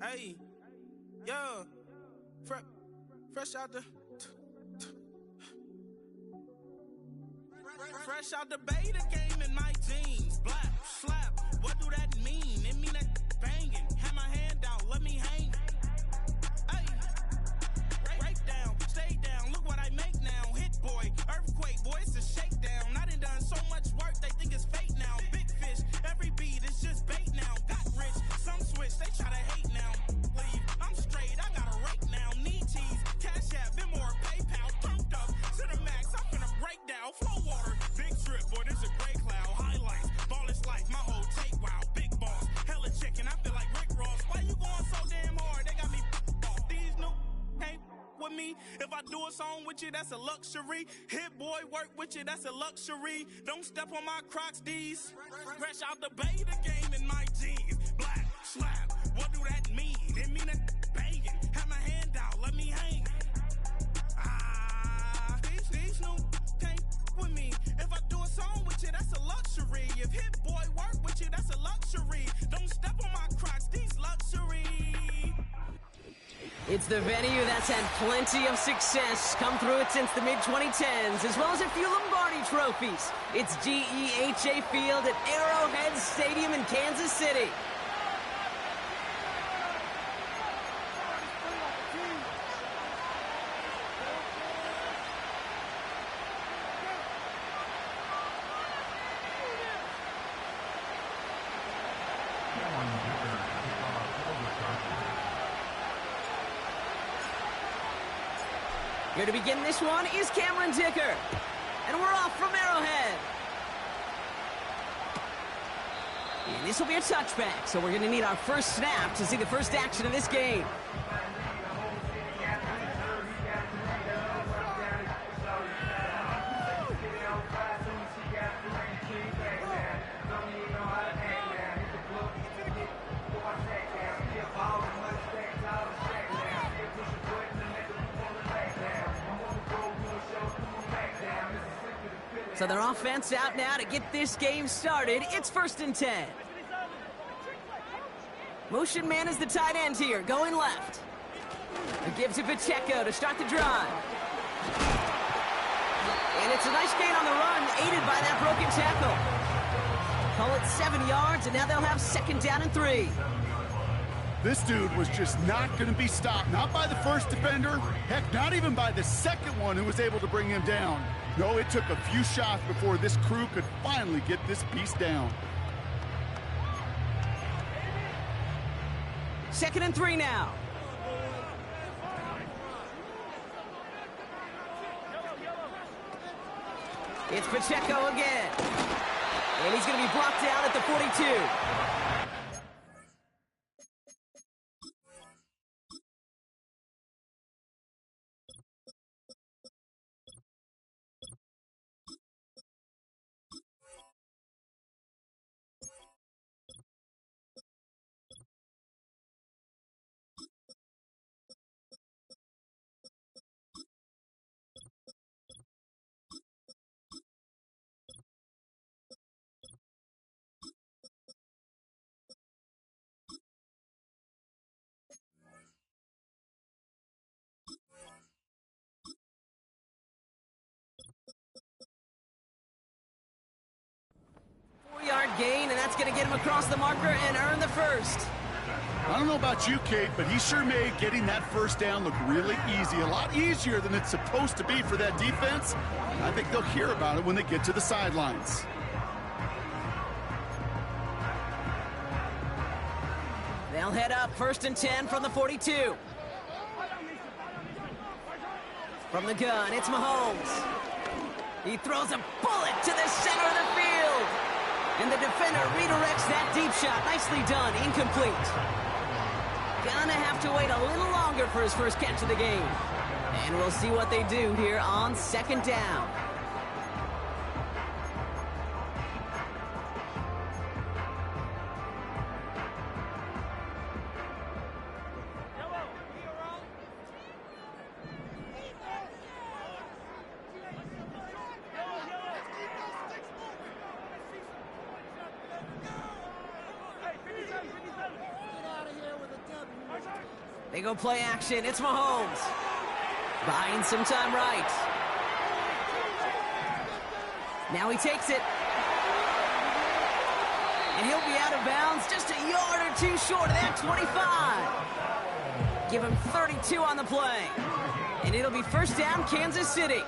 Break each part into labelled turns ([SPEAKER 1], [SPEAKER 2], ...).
[SPEAKER 1] Hey, yeah, fresh out the, fresh out the beta game in my jeans. Black slap, what do that mean? It mean that banging. Have my hand out, let me hang. Hey, break down, stay down. Look what I make now. Hit boy, earthquake, boy, it's a shakedown. I done so much work, they think it's fake now. Big fish, every beat is just bait now. Got rich, some switch, they try to hate now. Leave, I'm straight, I got a rake now. Need tease, cash app, been more PayPal. Pumped up to the max, I'm finna break down. Flow water, big trip, boy, this a gray cloud. Highlights, ball is life, my whole take, wow. Big boss, hella chicken, I feel like Rick Ross. Why you going so damn hard? They got me off. These new can't with me. If I do a song with you, that's a luxury. Hit boy, work with you, that's a luxury. Don't step on my Crocs, these. Fresh out the beta game in my jeans. Black slap, what do that mean? It mean that banging. Have my hand out, let me hang. These new can't with me. If I do a song with you, that's a luxury. If hit boy work with you, that's a luxury. Don't step on my Crocs, these luxury.
[SPEAKER 2] It's the venue that's had plenty of success come through it since the mid-2010s, as well as a few Lombardi trophies. It's GEHA Field at Arrowhead Stadium in Kansas City. Here to begin this one is Cameron Dicker. And we're off from Arrowhead. And this will be a touchback, so we're going to need our first snap to see the first action of this game. So their offense out now to get this game started. It's 1st and 10. Motion man is the tight end here, going left. It gives to Pacheco to start the drive. And it's a nice gain on the run, aided by that broken tackle. Call it 7 yards, and now they'll have 2nd down and 3.
[SPEAKER 3] This dude was just not going to be stopped. Not by the first defender. Heck, not even by the second one who was able to bring him down. No, it took a few shots before this crew could finally get this beast down.
[SPEAKER 2] 2nd and 3 now. It's Pacheco again. And he's going to be blocked down at the 42. Yard gain, and that's going to get him across the marker and earn the first.
[SPEAKER 3] I don't know about you, Kate, but he sure made getting that first down look really easy. A lot easier than it's supposed to be for that defense. I think they'll hear about it when they get to the sidelines.
[SPEAKER 2] They'll head up 1st and 10 from the 42. From the gun, it's Mahomes. He throws a bullet to the center of the field. And the defender redirects that deep shot. Nicely done. Incomplete. Gonna have to wait a little longer for his first catch of the game. And we'll see what they do here on 2nd down. They go play action. It's Mahomes. Buying some time right. Now he takes it. And he'll be out of bounds just a yard or two short of that 25. Give him 32 on the play. And it'll be first down, Kansas City.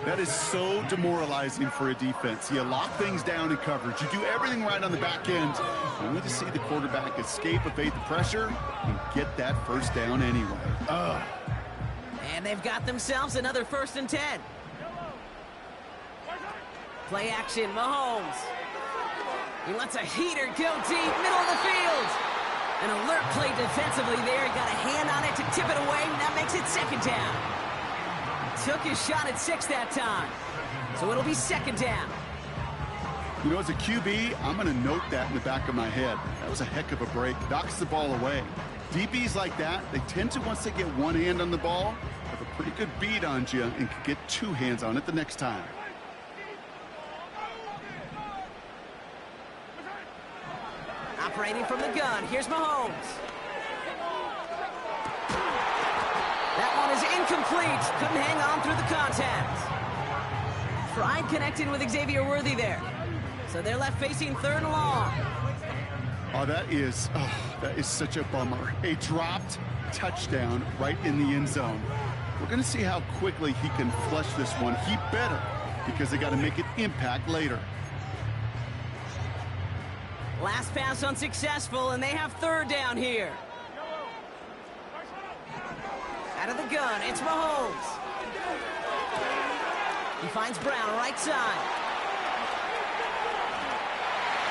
[SPEAKER 3] That is so demoralizing for a defense. You lock things down in coverage. You do everything right on the back end. Only to see the quarterback escape, evade the pressure, and get that first down anyway.
[SPEAKER 2] And they've got themselves another 1st and 10. Play action, Mahomes. He lets a heater go deep, middle of the field. An alert play defensively there. He got a hand on it to tip it away, and that makes it 2nd down. Took his shot at 6 that time. So it'll be 2nd down.
[SPEAKER 3] You know, as a QB, I'm going to note that in the back of my head. That was a heck of a break. Knocks the ball away. DBs like that, they tend to, once they get one hand on the ball, have a pretty good beat on you and can get 2 hands on it the next time.
[SPEAKER 2] Operating from the gun, here's Mahomes. That one is incomplete. Couldn't hang on through the contact. Tried connecting with Xavier Worthy there. So they're left facing 3rd and long.
[SPEAKER 3] That is such a bummer. A dropped touchdown right in the end zone. We're going to see how quickly he can flush this one. He better, because they got to make it impact later.
[SPEAKER 2] Last pass unsuccessful, and they have 3rd down here. Out of the gun, it's Mahomes. He finds Brown right side.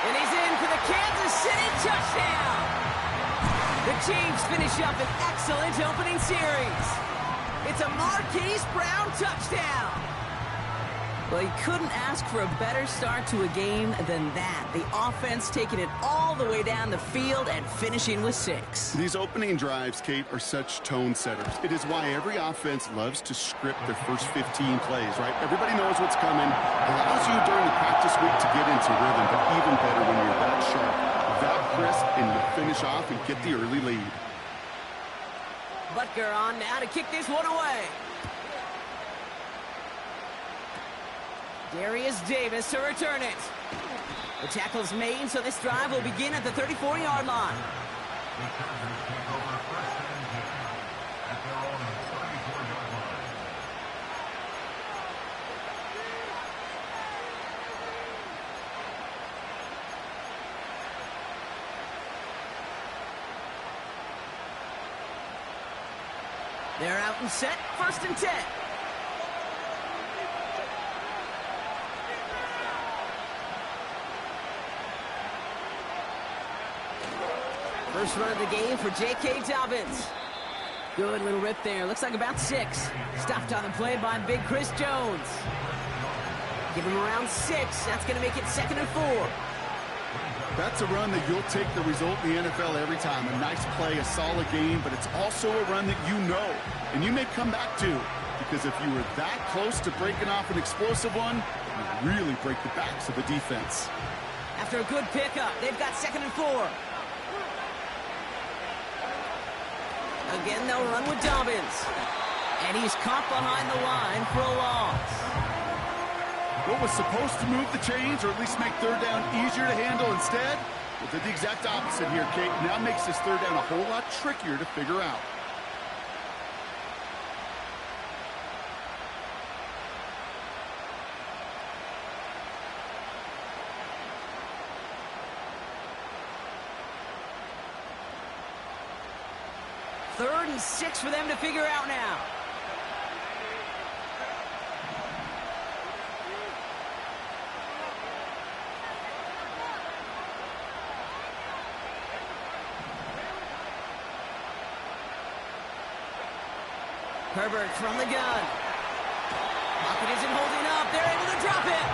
[SPEAKER 2] And he's in for the Kansas City touchdown. The Chiefs finish up an excellent opening series. It's a Marquise Brown touchdown. Well, he couldn't ask for a better start to a game than that. The offense taking it all the way down the field and finishing with 6.
[SPEAKER 3] These opening drives, Kate, are such tone setters. It is why every offense loves to script their first 15 plays, right? Everybody knows what's coming. Allows you during the practice week to get into rhythm, but even better when you're that sharp, that crisp, and you finish off and get the early lead.
[SPEAKER 2] Butker on now to kick this one away. Darius Davis to return it. The tackle's made, so this drive will begin at the 34-yard line. They're out and set, 1st and 10. First run of the game for J.K. Dobbins. Good little rip there. Looks like about 6. Stopped on the play by big Chris Jones. Give him around 6. That's going to make it 2nd and 4.
[SPEAKER 3] That's a run that you'll take the result in the NFL every time. A nice play, a solid game, but it's also a run that you know, and you may come back to, because if you were that close to breaking off an explosive one, you really break the backs of the defense.
[SPEAKER 2] After a good pickup, they've got 2nd and 4. Again, they'll run with Dobbins. And he's caught behind the line for a loss.
[SPEAKER 3] What was supposed to move the chains, or at least make 3rd down easier to handle instead, well, did the exact opposite here, Kate. Now makes this 3rd down a whole lot trickier to figure out.
[SPEAKER 2] Third and 6 for them to figure out now. Herbert from the gun. Pocket isn't holding up. They're able to drop it.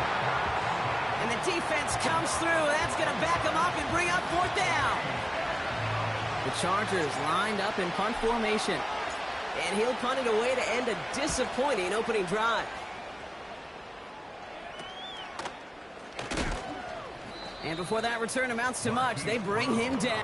[SPEAKER 2] And the defense comes through. That's going to back them up and bring up 4th down. The Chargers lined up in punt formation. And he'll punt it away to end a disappointing opening drive. And before that return amounts to much, they bring him down.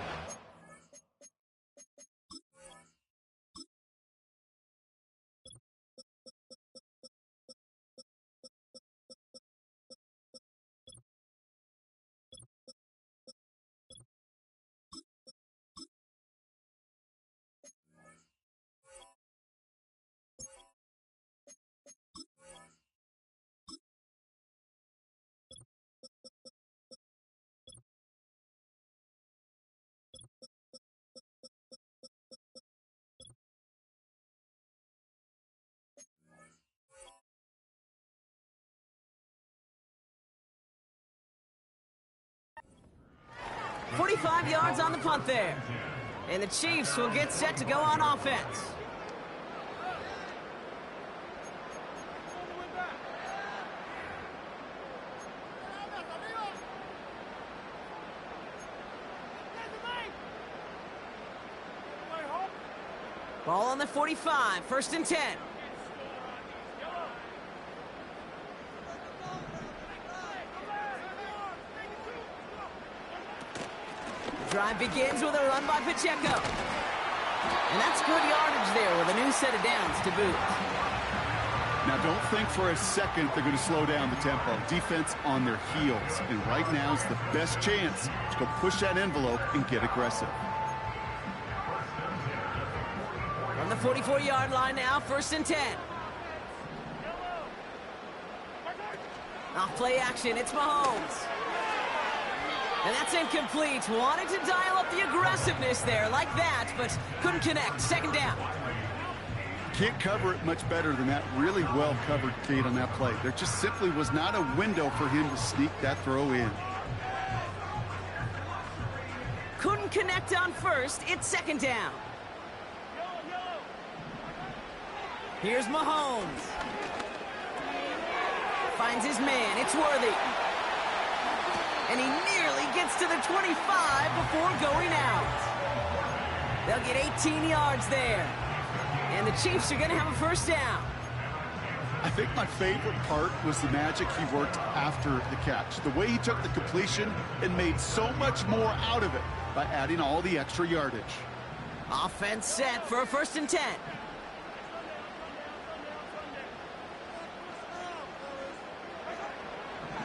[SPEAKER 2] 45 yards on the punt there. And the Chiefs will get set to go on offense. Ball on the 45, 1st and 10. Drive begins with a run by Pacheco. And that's good yardage there with a new set of downs to boot.
[SPEAKER 3] Now, don't think for a second they're going to slow down the tempo. Defense on their heels. And right now is the best chance to go push that envelope and get aggressive.
[SPEAKER 2] On the 44-yard line now, 1st and 10. Off play action, it's Mahomes. And that's incomplete. Wanted to dial up the aggressiveness there like that, but couldn't connect. 2nd down.
[SPEAKER 3] Can't cover it much better than that. Really well covered, Kate, on that play. There just simply was not a window for him to sneak that throw in.
[SPEAKER 2] Couldn't connect on 1st. It's 2nd down. Here's Mahomes. Finds his man. It's Worthy. And he nearly gets to the 25 before going out. They'll get 18 yards there. And the Chiefs are going to have a 1st down.
[SPEAKER 3] I think my favorite part was the magic he worked after the catch. The way he took the completion and made so much more out of it by adding all the extra yardage.
[SPEAKER 2] Offense set for a 1st and 10.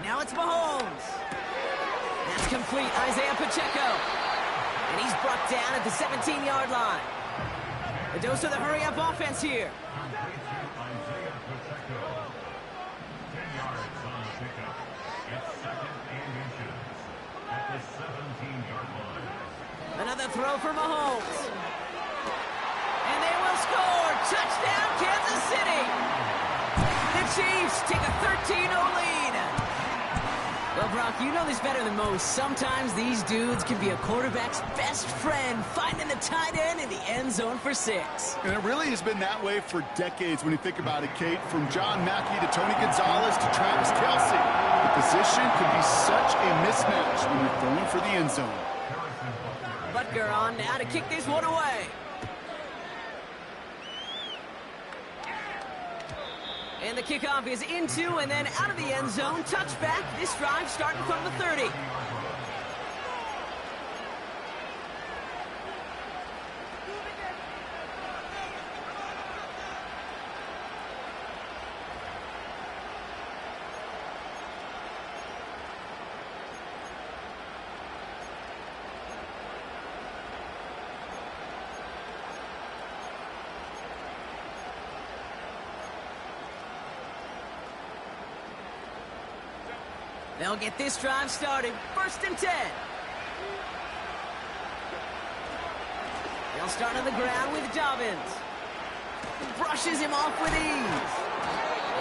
[SPEAKER 2] Now it's Mahomes. That's complete, Isaiah Pacheco. And he's brought down at the 17-yard line. A dose of the hurry-up offense here. Another throw for Mahomes. And they will score. Touchdown, Kansas City. The Chiefs take a 13-0 lead. Well, Brock, you know this better than most. Sometimes these dudes can be a quarterback's best friend, finding the tight end in the end zone for 6.
[SPEAKER 3] And it really has been that way for decades when you think about it, Kate. From John Mackey to Tony Gonzalez to Travis Kelce. The position can be such a mismatch when you're throwing for the end zone.
[SPEAKER 2] Butker on now to kick this one away. And the kickoff is into and then out of the end zone. Touchback. This drive starting from the 30. They'll get this drive started. 1st and 10. They'll start on the ground with Dobbins. Brushes him off with ease.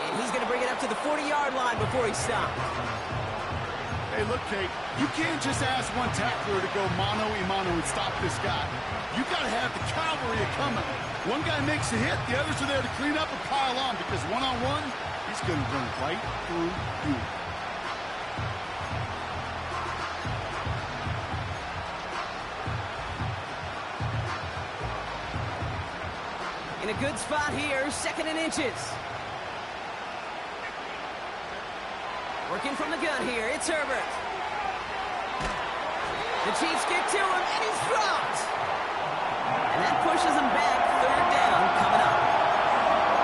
[SPEAKER 2] And he's going to bring it up to the 40-yard line before he stops.
[SPEAKER 3] Hey, look, Kate, you can't just ask one tackler to go mano-a-mano and stop this guy. You got to have the cavalry coming. One guy makes a hit, the others are there to clean up and pile on, because one-on-one, he's going to run right through you.
[SPEAKER 2] In a good spot here, 2nd and inches. Working from the gun here, it's Herbert. The Chiefs get to him, and he's dropped. And that pushes him back. 3rd down coming up.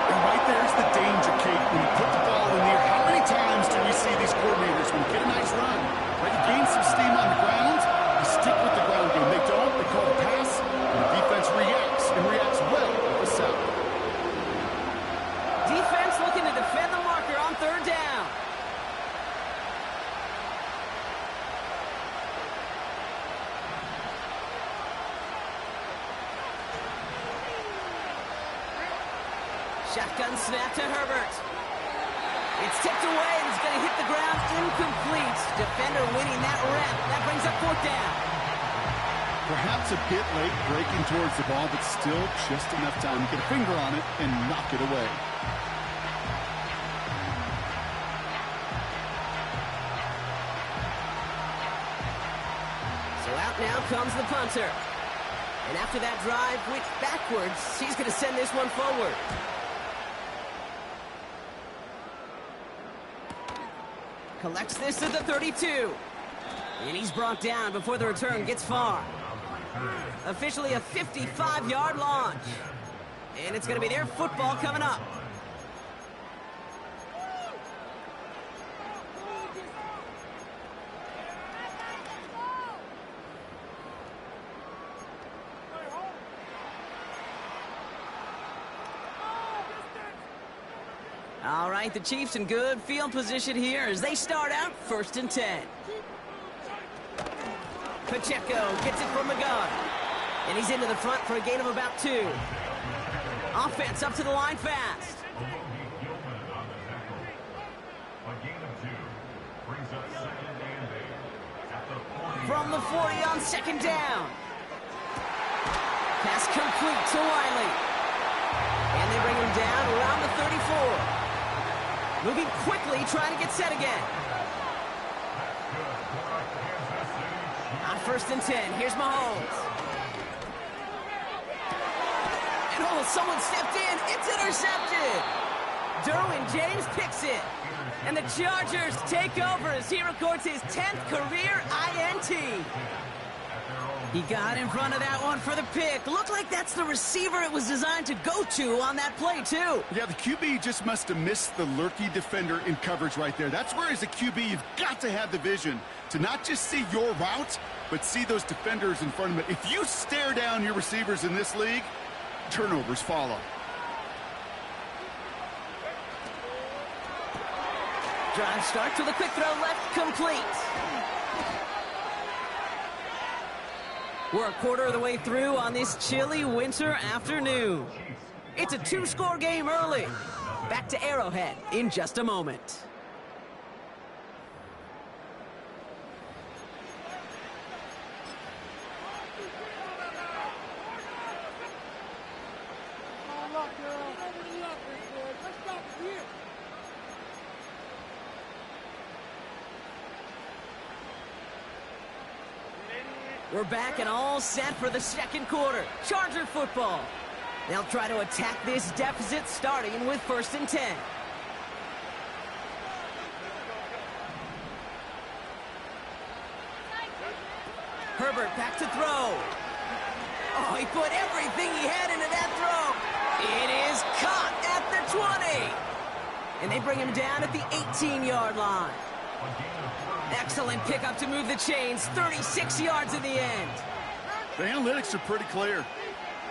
[SPEAKER 3] And right there's the danger, Kate. When you put the ball in the air, how many times do we see these coordinators, when you get a nice run, try to gain some steam on the ground, you stick with the ground game. They don't, they call the pass, and the defense reacts, and reacts well with the set.
[SPEAKER 2] Defense looking to defend the marker on 3rd down. Shotgun snap to Herbert. It's tipped away and it's going to hit the ground incomplete. Defender winning that rep. That brings up 4th down.
[SPEAKER 3] Perhaps a bit late breaking towards the ball, but still just enough time to get a finger on it and knock it away.
[SPEAKER 2] So out now comes the punter. And after that drive went backwards, he's going to send this one forward. Collects this at the 32. And he's brought down before the return gets far. Officially a 55-yard launch. And it's going to be their football coming up. All right, the Chiefs in good field position here as they start out 1st and 10. Pacheco gets it from the gun. And he's into the front for a gain of about 2. Offense up to the line fast. From the 40 on 2nd down. Pass complete to Wiley. And they bring him down around the 34. Moving quickly, trying to get set again. On 1st and 10, here's Mahomes. And oh, someone stepped in. It's intercepted. Derwin James picks it. And the Chargers take over as he records his 10th career INT. He got in front of that one for the pick. Looked like that's the receiver it was designed to go to on that play, too.
[SPEAKER 3] Yeah, the QB just must have missed the lurky defender in coverage right there. That's where, as a QB, you've got to have the vision to not just see your route, but see those defenders in front of it. If you stare down your receivers in this league, turnovers follow.
[SPEAKER 2] Drive starts with a quick throw left, complete. We're a quarter of the way through on this chilly winter afternoon. It's a 2-score game early. Back to Arrowhead in just a moment. We're back and all set for the 2nd quarter. Charger football. They'll try to attack this deficit starting with 1st and 10. Herbert back to throw. Oh, he put everything he had into that throw. It is caught at the 20. And they bring him down at the 18-yard line. Excellent pickup to move the chains. 36 yards in the end.
[SPEAKER 3] The analytics are pretty clear.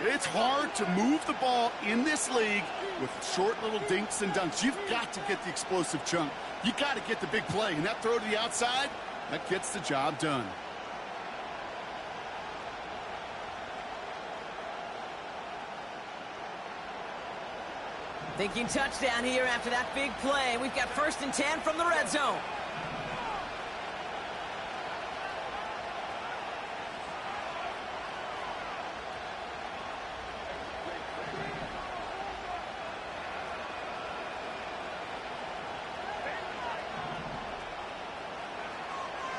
[SPEAKER 3] It's hard to move the ball in this league with short little dinks and dunks. You've got to get the explosive chunk. You got to get the big play. And that throw to the outside, that gets the job done.
[SPEAKER 2] Thinking touchdown here after that big play. We've got 1st and 10 from the red zone.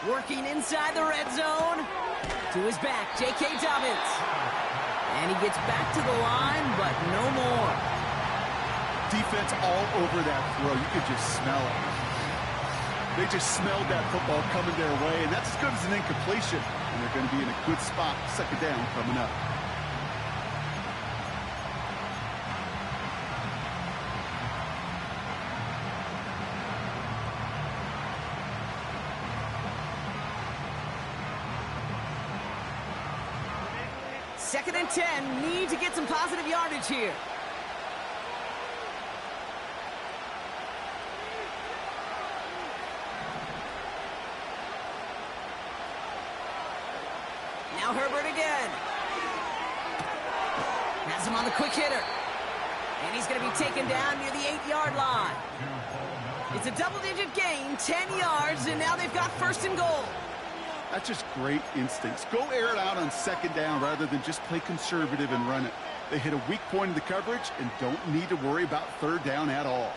[SPEAKER 2] Working inside the red zone. To his back, J.K. Dobbins. And he gets back to the line, but no more.
[SPEAKER 3] Defense all over that throw. You could just smell it. They just smelled that football coming their way, and that's as good as an incompletion. And they're going to be in a good spot. 2nd down coming up.
[SPEAKER 2] Second and 10, need to get some positive yardage here. Now Herbert again. Has him on the quick hitter. And he's going to be taken down near the 8-yard line. It's a double-digit gain, 10 yards, and now they've got 1st and goal.
[SPEAKER 3] That's just great instincts. Go air it out on second down rather than just play conservative and run it. They hit a weak point in the coverage and don't need to worry about third down at all.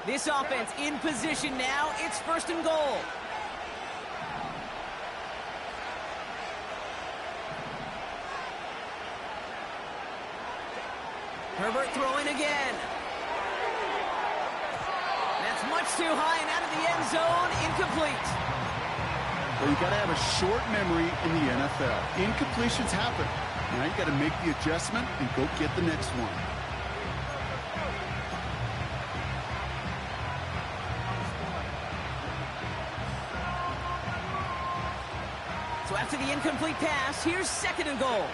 [SPEAKER 2] This offense in position now. It's 1st and goal. Herbert throwing again. That's much too high and out of the end zone. Incomplete.
[SPEAKER 3] Well, you got to have a short memory in the NFL. Incompletions happen. Now you got to make the adjustment and go get the next one.
[SPEAKER 2] So after the incomplete pass, here's 2nd and goal.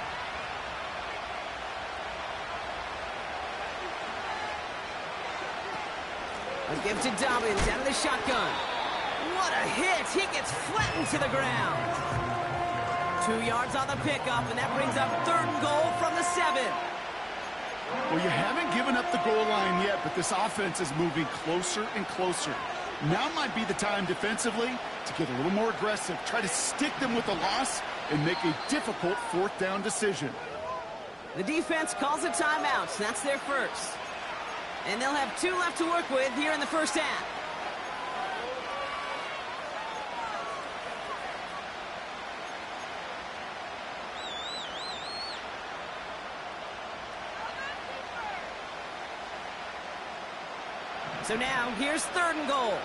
[SPEAKER 2] A give to Dobbins out of the shotgun. What a hit! He gets flattened to the ground. 2 yards on the pickup, and that brings up 3rd and goal from the 7.
[SPEAKER 3] Well, you haven't given up the goal line yet, but this offense is moving closer and closer. Now might be the time defensively to get a little more aggressive. Try to stick them with the loss and make a difficult 4th down decision.
[SPEAKER 2] The defense calls a timeout, so that's their first. And they'll have 2 left to work with here in the first half. So now, here's 3rd and goal.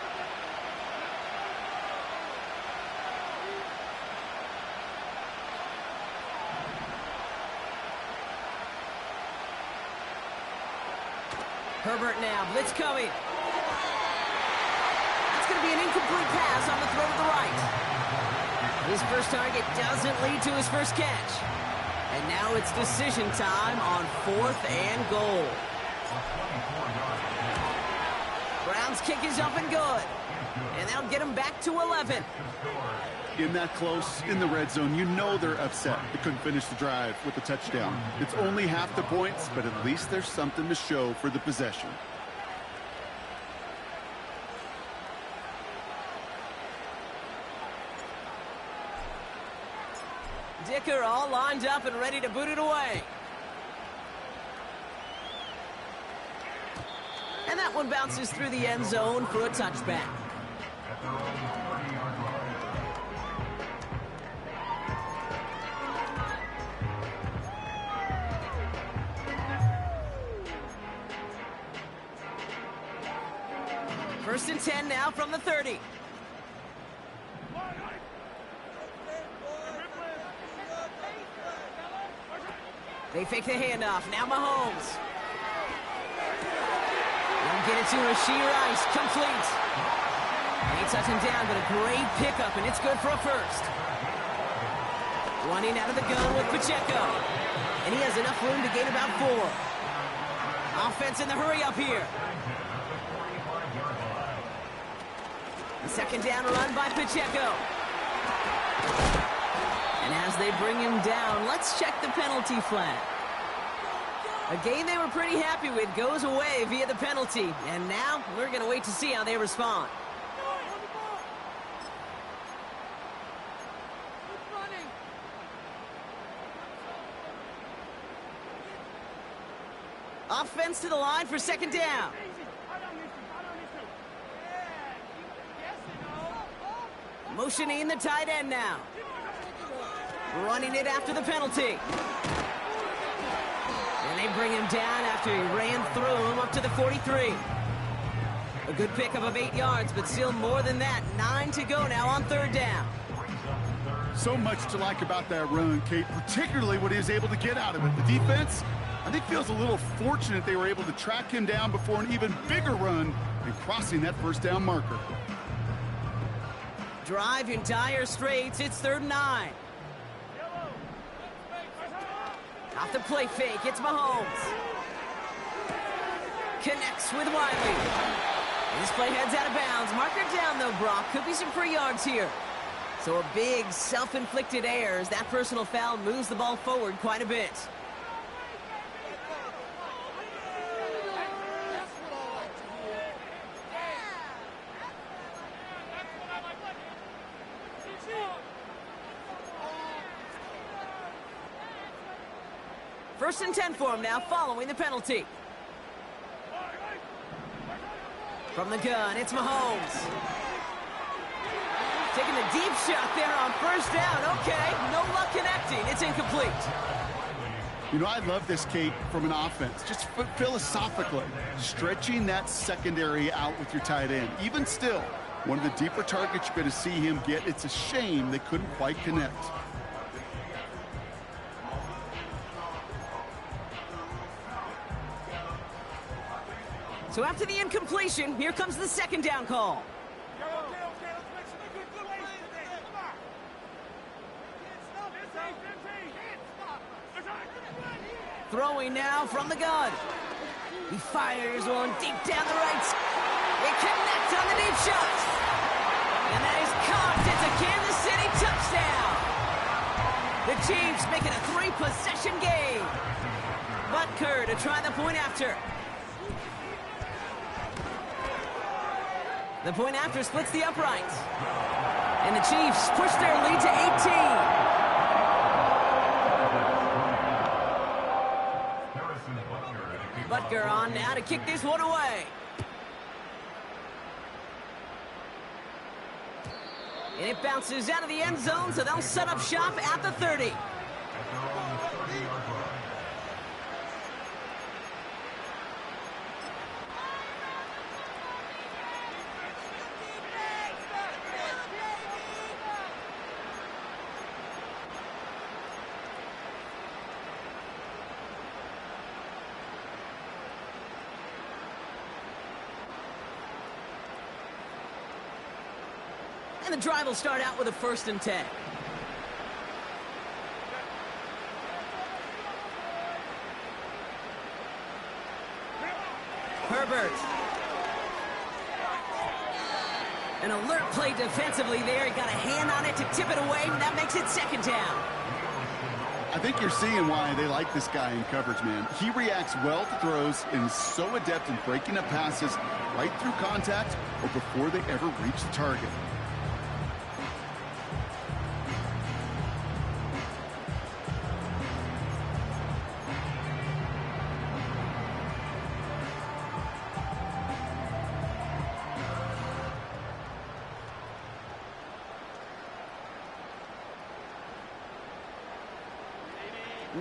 [SPEAKER 2] Herbert now, blitz coming. It's going to be an incomplete pass on the throw to the right. His first target doesn't lead to his first catch. And now it's decision time on 4th and goal. Brown's kick is up and good. And they'll get him back to 11.
[SPEAKER 3] In that close, in the red zone, you know they're upset. They couldn't finish the drive with the touchdown. It's only half the points, but at least there's something to show for the possession.
[SPEAKER 2] Dicker all lined up and ready to boot it away. And that one bounces through the end zone for a touchback. First and 10 now from the 30. They fake the handoff. Now Mahomes. They'll get it to Rashee Rice. Complete. They touch him down, but a great pickup, and it's good for a first. Running out of the gun with Pacheco. And he has enough room to gain about 4. Offense in the hurry up here. The second down run by Pacheco. And as they bring him down, let's check the penalty flag. A game they were pretty happy with goes away via the penalty. And now we're going to wait to see how they respond. Offense to the line for second down. Motioning the tight end now. Running it after the penalty. And they bring him down after he ran through him up to the 43. A good pickup of 8 yards, but still more than that. 9 to go now on third down.
[SPEAKER 3] So much to like about that run, Kate, particularly what he was able to get out of it. The defense, I think, feels a little fortunate they were able to track him down before an even bigger run and crossing that first down marker.
[SPEAKER 2] Drive in dire straits. It's 3rd and 9. Off the play fake, it's Mahomes. Connects with Wiley. This play heads out of bounds. Marker down, though, Brock. Could be some free yards here. So a big self-inflicted error as that personal foul moves the ball forward quite a bit. First and 10 for him now, following the penalty. From the gun, it's Mahomes. Taking the deep shot there on first down. Okay, no luck connecting. It's incomplete.
[SPEAKER 3] You know, I love this, Kate, from an offense. Just philosophically, stretching that secondary out with your tight end. Even still, one of the deeper targets you're going to see him get. It's a shame they couldn't quite connect.
[SPEAKER 2] So after the incompletion, here comes the second down call. Throwing now from the gun. He fires one deep down the right. It connects on the deep shot. And that is caught. It's a Kansas City touchdown. The Chiefs make it a 3-possession game. Butker to try the point after. The point after splits the uprights. And the Chiefs push their lead to 18. Butker on now to kick this one away. And it bounces out of the end zone, so they'll set up shop at the 30. And the drive will start out with a 1st and 10. Herbert. An alert play defensively there. He got a hand on it to tip it away, and that makes it 2nd down.
[SPEAKER 3] I think you're seeing why they like this guy in coverage, man. He reacts well to throws and is so adept in breaking up passes right through contact or before they ever reach the target.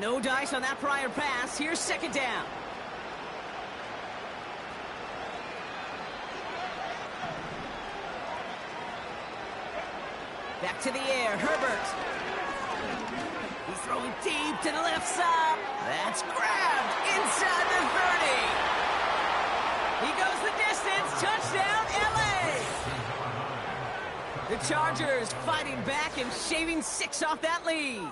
[SPEAKER 2] No dice on that prior pass. Here's 2nd down. Back to the air. Herbert. He's throwing deep to the left side. That's grabbed inside the 30. He goes the distance. Touchdown, LA. The Chargers fighting back and shaving 6 off that lead.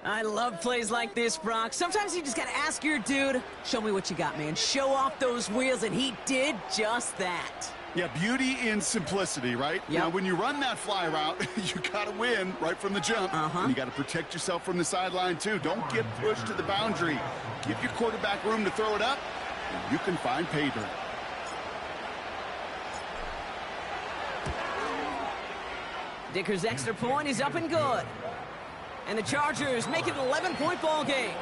[SPEAKER 2] I love plays like this, Brock. Sometimes you just got to ask your dude, show me what you got, man. Show off those wheels, and he did just that.
[SPEAKER 3] Yeah, beauty in simplicity, right?
[SPEAKER 2] Yep.
[SPEAKER 3] Now, when you run that fly route, you got to win right from the jump. And you got to protect yourself from the sideline, too. Don't get pushed to the boundary. Give your quarterback room to throw it up, and you can find pay dirt.
[SPEAKER 2] Dicker's extra point is up and good. And the Chargers make it an 11-point ball game.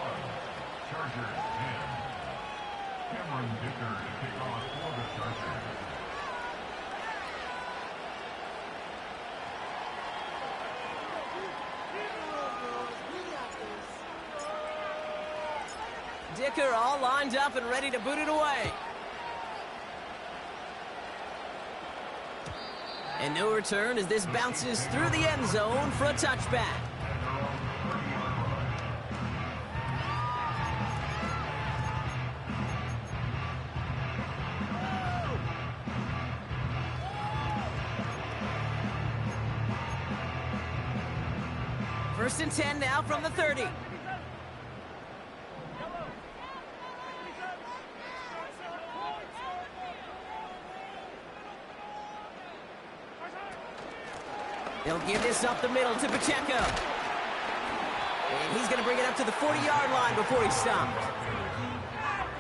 [SPEAKER 2] Dicker all lined up and ready to boot it away. And no return as this bounces through the end zone for a touchback. First and 10 now from the 30. They'll give this up the middle to Pacheco. And he's going to bring it up to the 40-yard line before he's stopped.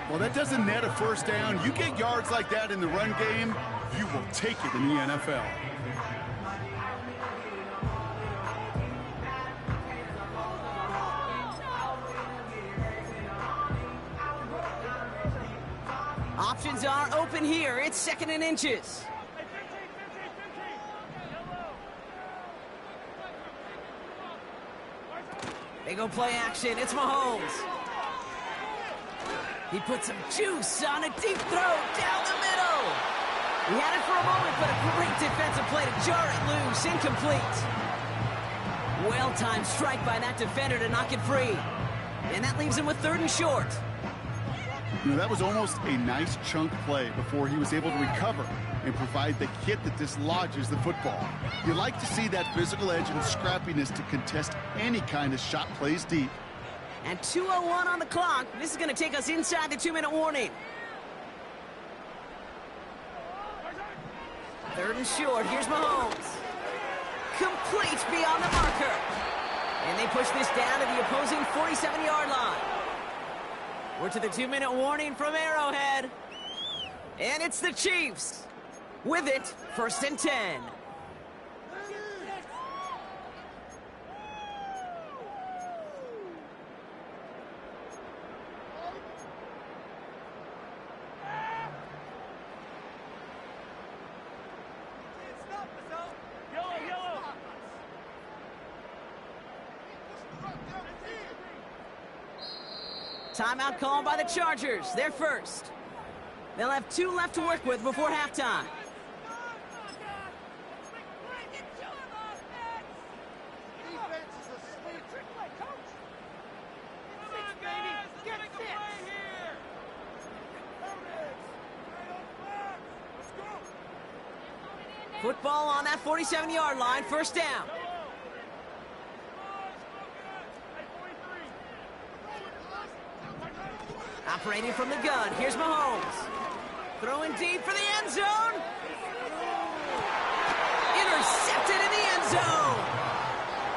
[SPEAKER 3] Well, that doesn't net a first down. You get yards like that in the run game, you will take it in the NFL.
[SPEAKER 2] Options are open here. It's 2nd and inches. They go play action. It's Mahomes. He puts some juice on a deep throw down the middle. He had it for a moment, but a great defensive play to jar it loose. Incomplete. Well-timed strike by that defender to knock it free. And that leaves him with 3rd and short.
[SPEAKER 3] You know, that was almost a nice chunk play before he was able to recover and provide the hit that dislodges the football. You like to see that physical edge and scrappiness to contest any kind of shot plays deep.
[SPEAKER 2] And 2:01 on the clock. This is going to take us inside the 2-minute warning. 3rd and short. Here's Mahomes. Complete beyond the marker. And they push this down to the opposing 47-yard line. We're to the 2-minute warning from Arrowhead. And it's the Chiefs. With it, 1st and 10. Timeout called by the Chargers. They're first. They'll have 2 left to work with before halftime. Football on that 47-yard line. 1st down. Operating from the gun, here's Mahomes. Throwing deep for the end zone. Intercepted in the end zone.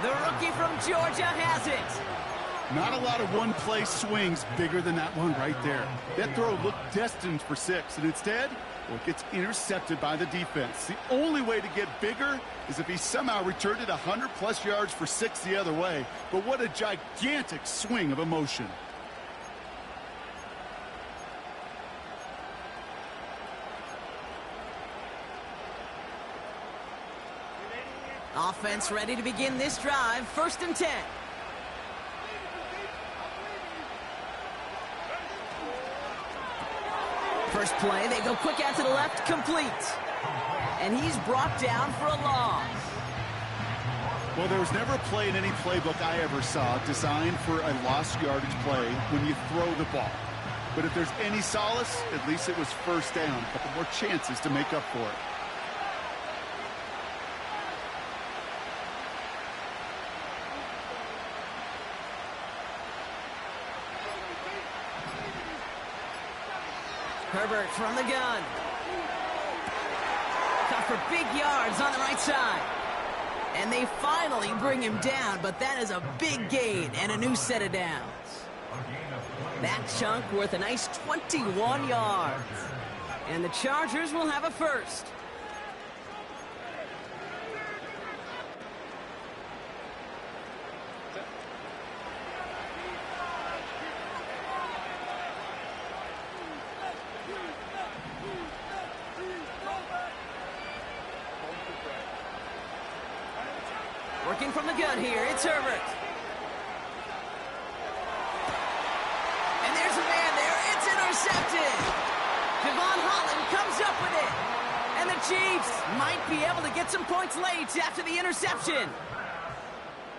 [SPEAKER 2] The rookie from Georgia has it.
[SPEAKER 3] Not a lot of one-play swings bigger than that one right there. That throw looked destined for 6, and instead, well, it gets intercepted by the defense. The only way to get bigger is if he somehow returned it 100-plus yards for 6 the other way. But what a gigantic swing of emotion.
[SPEAKER 2] Offense ready to begin this drive. 1st and 10. First play, they go quick out to the left, complete. And he's brought down for a loss.
[SPEAKER 3] Well, there was never a play in any playbook I ever saw designed for a lost yardage play when you throw the ball. But if there's any solace, at least it was 1st down. A couple more chances to make up for it.
[SPEAKER 2] Herbert from the gun. Cut for big yards on the right side. And they finally bring him down, but that is a big gain and a new set of downs. That chunk worth a nice 21 yards. And the Chargers will have a 1st. Working from the gun here, it's Herbert. And there's a man there, it's intercepted. Javon Holland comes up with it. And the Chiefs might be able to get some points late after the interception.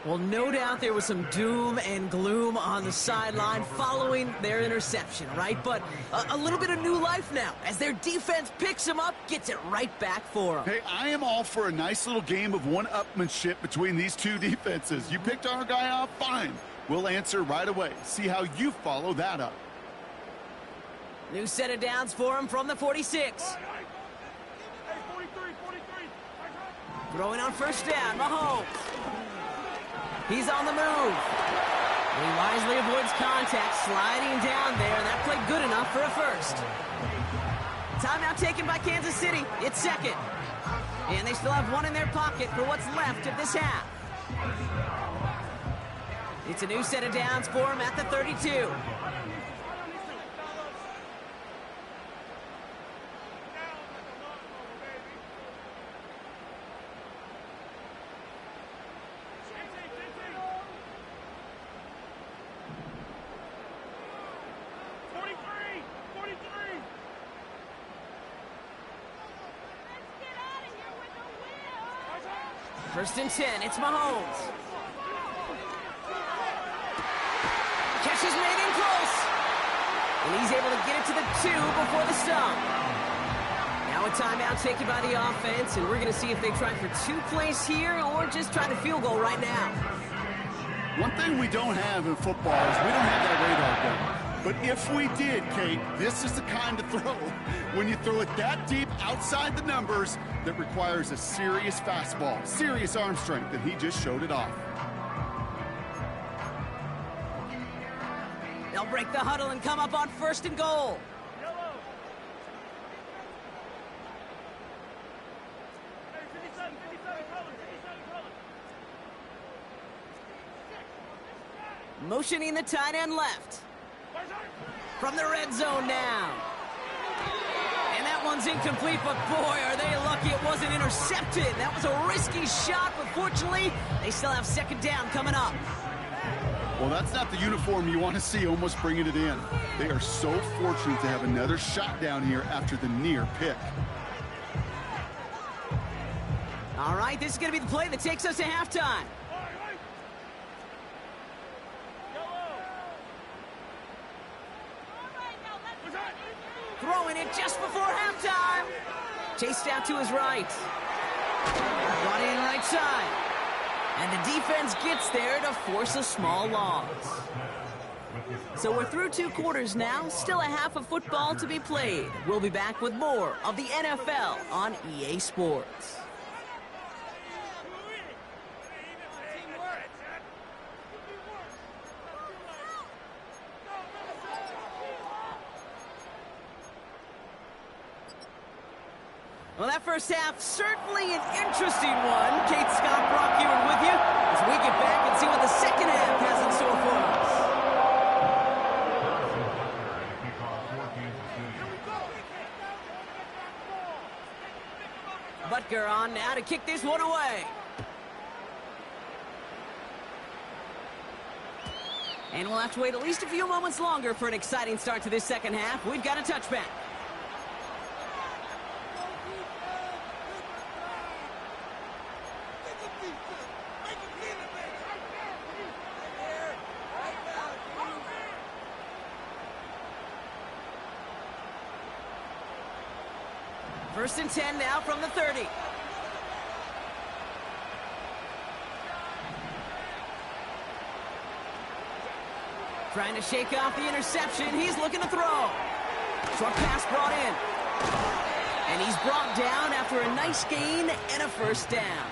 [SPEAKER 2] Well, no doubt there was some doom and gloom on the sideline following their interception, right? But a little bit of new life now as their defense picks them up, gets it right back for them.
[SPEAKER 3] Hey, I am all for a nice little game of one-upmanship between these two defenses. You picked our guy off, fine. We'll answer right away. See how you follow that up.
[SPEAKER 2] New set of downs for him from the 46. Throwing on 1st down, Mahomes. He's on the move. He wisely avoids contact, sliding down there, and that played good enough for a 1st. Timeout taken by Kansas City. It's 2nd. And they still have 1 in their pocket for what's left of this half. It's a new set of downs for him at the 32. First and 10, it's Mahomes. Catch is made in close. And he's able to get it to the 2 before the stop. Now a timeout taken by the offense, and we're going to see if they try for 2 plays here or just try the field goal right now.
[SPEAKER 3] One thing we don't have in football is we don't have that radar gun. But if we did, Kate, this is the kind of throw, when you throw it that deep outside the numbers, that requires a serious fastball, serious arm strength, and he just showed it off.
[SPEAKER 2] They'll break the huddle and come up on first and goal. Motioning the tight end left. From the red zone now. And that one's incomplete, but boy, are they lucky it wasn't intercepted. That was a risky shot, but fortunately, they still have second down coming up.
[SPEAKER 3] Well, that's not the uniform you want to see almost bringing it in. They are so fortunate to have another shot down here after the near pick.
[SPEAKER 2] All right, this is going to be the play that takes us to halftime. Throwing it just before halftime. Chased out to his right. Brought in right side. And the defense gets there to force a small loss. So we're through 2 quarters now. Still a half of football to be played. We'll be back with more of the NFL on EA Sports. Well, that first half, certainly an interesting one. Kate, Scott, Brock Ewan with you as we get back and see what the second half has in store for us. Butker on now to kick this one away. And we'll have to wait at least a few moments longer for an exciting start to this second half. We've got a touchback. First and 10 now from the 30. Trying to shake off the interception. He's looking to throw. Short pass brought in. And he's brought down after a nice gain and a first down.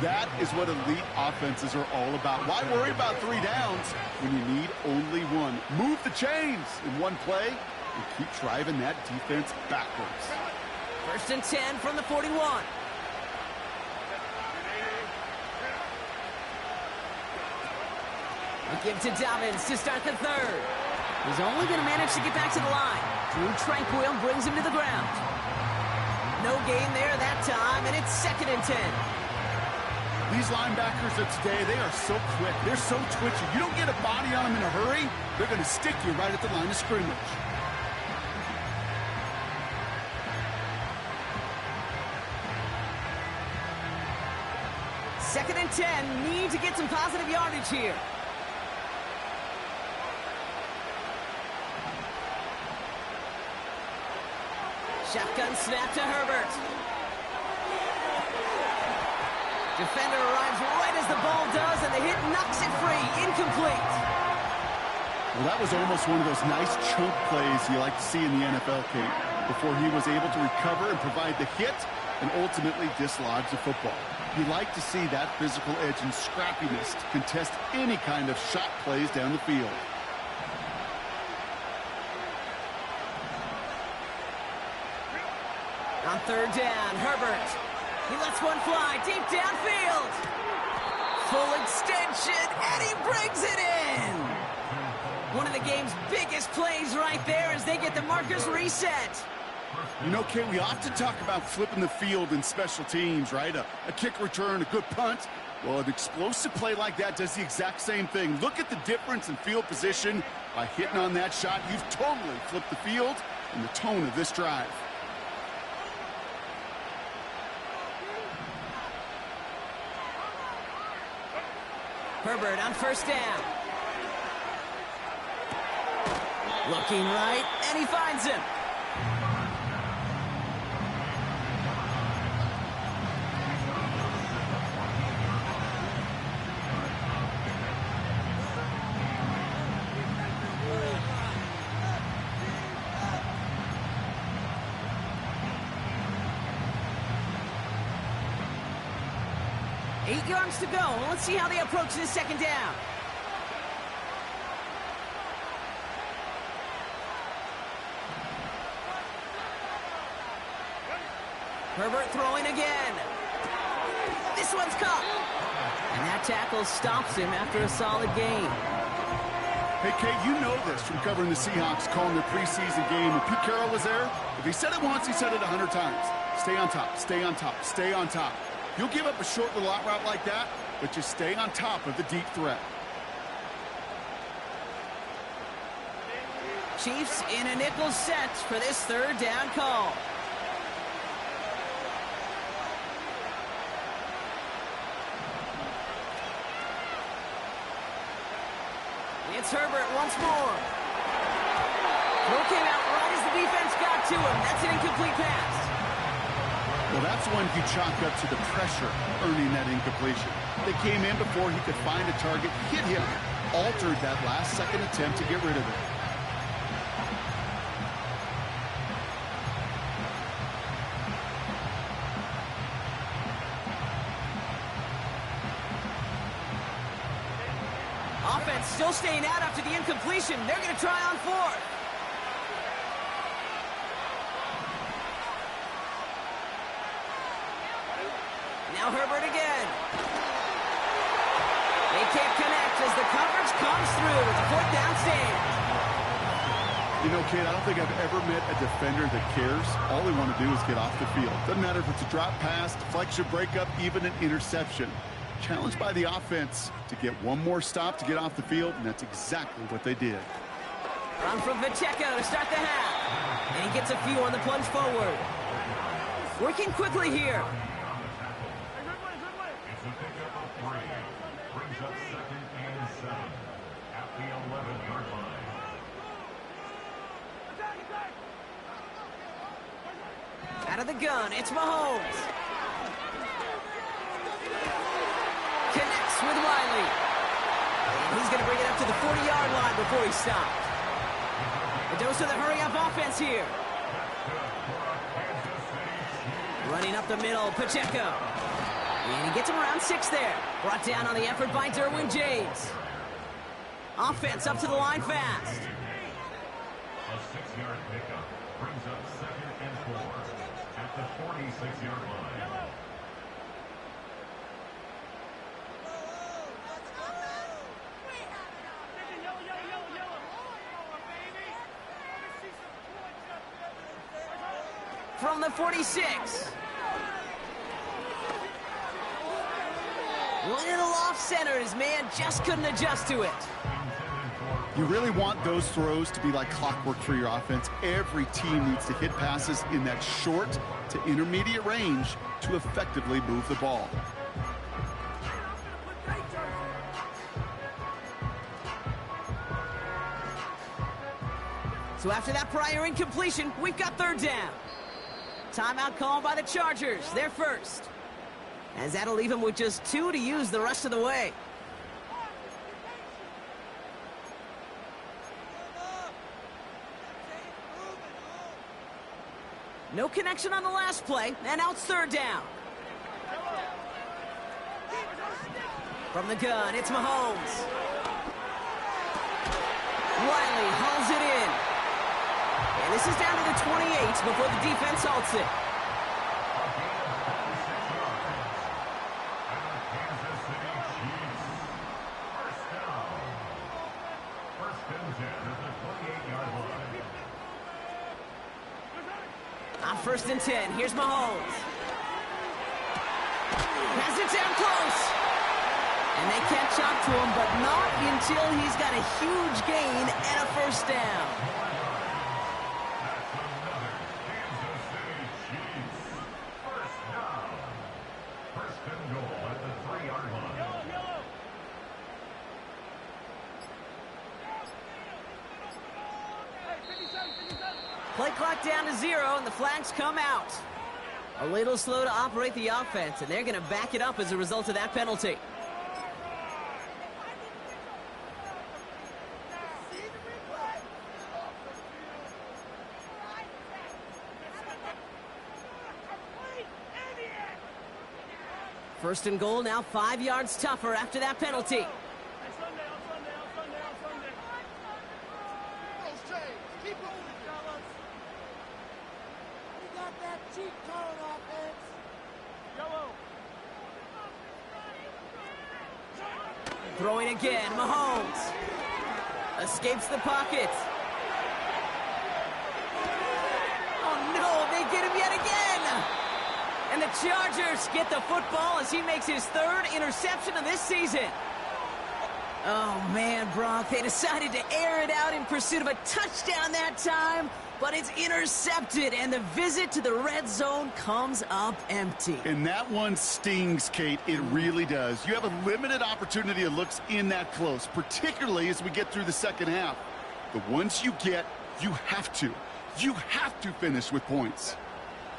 [SPEAKER 3] That is what elite offenses are all about. Why worry about 3 downs when you need only 1? Move the chains in one play and keep driving that defense backwards.
[SPEAKER 2] First and 10 from the 41. We give to Dobbins to start the third. He's only going to manage to get back to the line. Drew Tranquil brings him to the ground. No gain there that time, and it's second and 10.
[SPEAKER 3] These linebackers of today, they are so quick. They're so twitchy. You don't get a body on them in a hurry, they're going to stick you right at the line of scrimmage.
[SPEAKER 2] Second and 10, need to get some positive yardage here. Shotgun snap to Herbert. Defender arrives right as the ball does, and the hit knocks it free. Incomplete.
[SPEAKER 3] Well, that was almost one of those nice chunk plays you like to see in the NFL, Kate, before he was able to recover and provide the hit and ultimately dislodge the football. You like to see that physical edge and scrappiness to contest any kind of shot plays down the field.
[SPEAKER 2] On third down, Herbert. He lets one fly deep downfield. Full extension, and he brings it in. One of the game's biggest plays right there as they get the markers reset.
[SPEAKER 3] You know, Kate, we often talk about flipping the field in special teams, right? A kick return, a good punt. Well, an explosive play like that does the exact same thing. Look at the difference in field position. By hitting on that shot, you've totally flipped the field and the tone of this drive.
[SPEAKER 2] Herbert on first down. Looking right, and he finds him. Eight yards to go. Let's see how they approach this second down. Herbert throwing again. This one's caught. And that tackle stops him after a solid gain.
[SPEAKER 3] Hey, Kate, you know this from covering the Seahawks, calling their preseason game. When Pete Carroll was there, if he said it once, he said it 100 times. Stay on top, stay on top, stay on top. You'll give up a short little out route like that, but just stay on top of the deep threat.
[SPEAKER 2] Chiefs in a nickel set for this third down call. It's Herbert once more. Throw came out right as the defense got to him. That's an incomplete pass.
[SPEAKER 3] Well, that's when you chalk up to the pressure earning that incompletion. They came in before he could find a target, hit him, altered that last-second attempt to get rid of it.
[SPEAKER 2] Offense still staying out after the incompletion. They're going to try on fourth. Now Herbert again. They can't connect as the coverage comes through. The fourth down stand.
[SPEAKER 3] You know, Kate, I don't think I've ever met a defender that cares. All they want to do is get off the field. Doesn't matter if it's a drop pass, deflection, breakup, even an interception. Challenged by the offense to get one more stop to get off the field, and that's exactly what they did.
[SPEAKER 2] Run from Pacheco to start the half. And he gets a few on the plunge forward. Working quickly here.
[SPEAKER 4] It's a pickup of 3. Brings up 2nd and 7 at the 11-yard line.
[SPEAKER 2] Out of the gun, it's Mahomes. Connects with Riley. And he's going to bring it up to the 40-yard line before he stopped. A dose of the hurry-up offense here. Running up the middle, Pacheco. And he gets him around 6 there. Brought down on the effort by Derwin James. Offense up to the line fast.
[SPEAKER 4] A 6-yard pickup brings up 2nd and 4 at the 46-yard line.
[SPEAKER 2] From the 46. Little off-center. His man just couldn't adjust to it.
[SPEAKER 3] You really want those throws to be like clockwork for your offense. Every team needs to hit passes in that short to intermediate range to effectively move the ball.
[SPEAKER 2] So after that prior incompletion, we've got third down. Timeout called by the Chargers. They're first. As that'll leave him with just 2 to use the rest of the way. No connection on the last play, and now it's third down. From the gun, it's Mahomes. Riley hauls it in. And this is down to the 28 before the defense halts it. On 1st and 10, here's Mahomes. Has it down close. And they catch up to him, but not until he's got a huge gain and a first down. Play clock down to 0, and the flags come out. A little slow to operate the offense, and they're going to back it up as a result of that penalty. First and goal, now 5 yards tougher after that penalty. Throwing again, Mahomes. Escapes the pocket. Oh no, they get him yet again! And the Chargers get the football as he makes his 3rd interception of this season. Oh man, Brock, they decided to air it out in pursuit of a touchdown that time, but it's intercepted, and the visit to the red zone comes up empty.
[SPEAKER 3] And that one stings, Kate. It really does. You have a limited opportunity that looks in that close, particularly as we get through the second half. But once you get, you have to finish with points.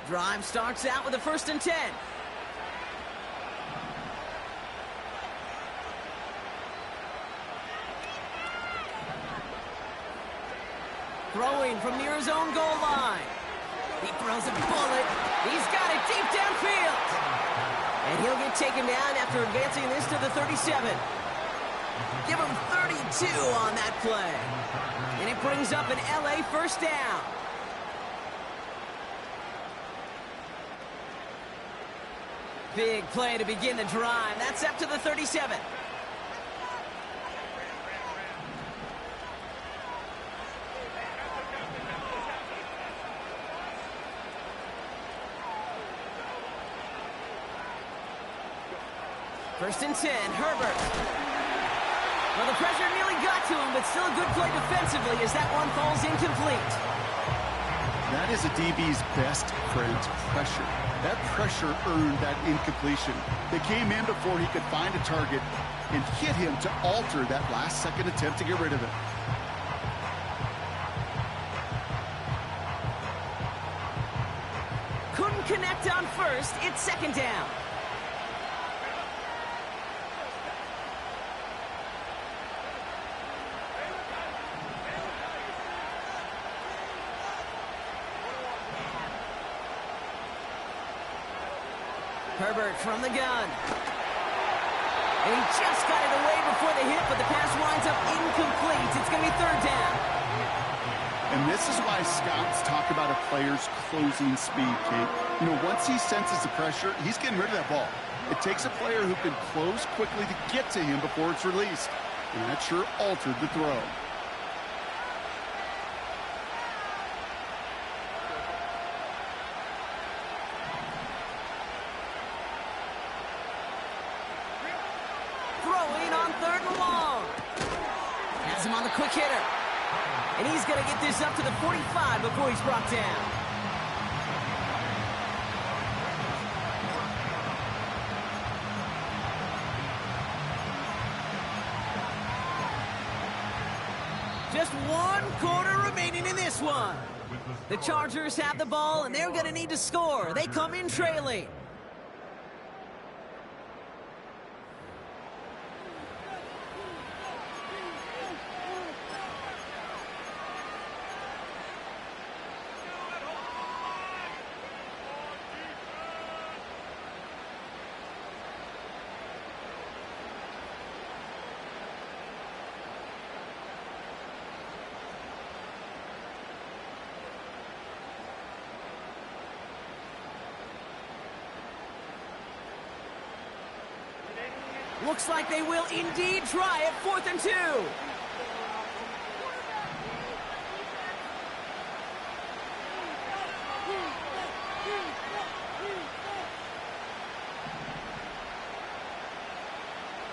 [SPEAKER 2] Drive starts out with a 1st and 10. Throwing from near his own goal line. He throws a bullet. He's got it deep downfield. And he'll get taken down after advancing this to the 37. Give him 32 on that play. And it brings up an LA 1st down. Big play to begin the drive. That's up to the 37. First and 10, Herbert. Well, the pressure nearly got to him, but still a good play defensively as that one falls incomplete.
[SPEAKER 3] That is a DB's best friend, pressure. That pressure earned that incompletion. They came in before he could find a target and hit him to alter that last-second attempt to get rid of it.
[SPEAKER 2] Couldn't connect on first. It's 2nd down. Herbert from the gun. And he just got it away before the hit, but the pass winds up incomplete. It's going to be 3rd down.
[SPEAKER 3] And this is why scouts talk about a player's closing speed, Kate. You know, once he senses the pressure, he's getting rid of that ball. It takes a player who can close quickly to get to him before it's released. And that sure altered the throw.
[SPEAKER 2] Throwing on 3rd and long. Has him on the quick hitter. And he's going to get this up to the 45 before he's brought down. Just 1 quarter remaining in this one. The Chargers have the ball, and they're going to need to score. They come in trailing. Looks like they will indeed try it. 4th and 2.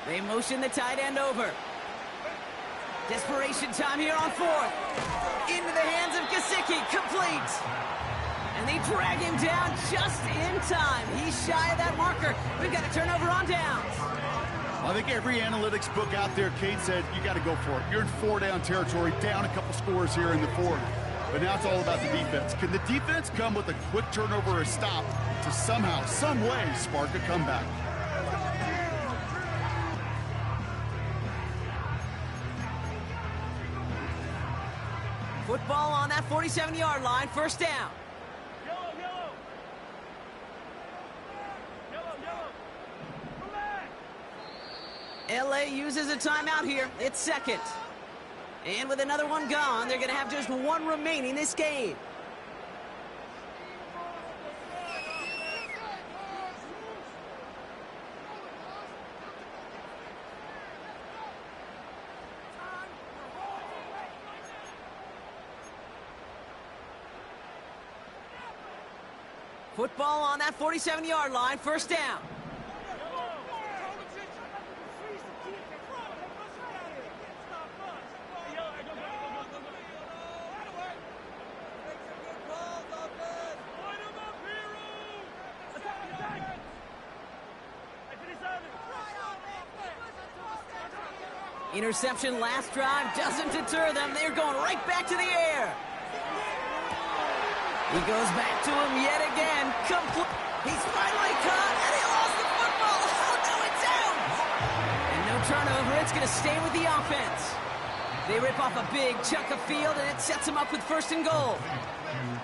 [SPEAKER 2] They motion the tight end over. Desperation time here on 4th. Into the hands of Gesicki. Complete. And they drag him down just in time. He's shy of that marker. We've got a turnover on downs.
[SPEAKER 3] I think every analytics book out there, Kate, said you got to go for it. You're in 4-down territory, down a couple scores here in the 4th. But now it's all about the defense. Can the defense come with a quick turnover or a stop to somehow, some way, spark a comeback?
[SPEAKER 2] Football on that 47-yard line, first down. LA uses a timeout here. It's second. And with another one gone, they're going to have just one remaining this game. Football on that 47-yard line, first down. Interception last drive doesn't deter them. They're going right back to the air. He goes back to him yet again. He's finally caught, and he lost the football. Oh, no, it's out. And no turnover. It's going to stay with the offense. They rip off a big chunk of field, and it sets them up with first and goal.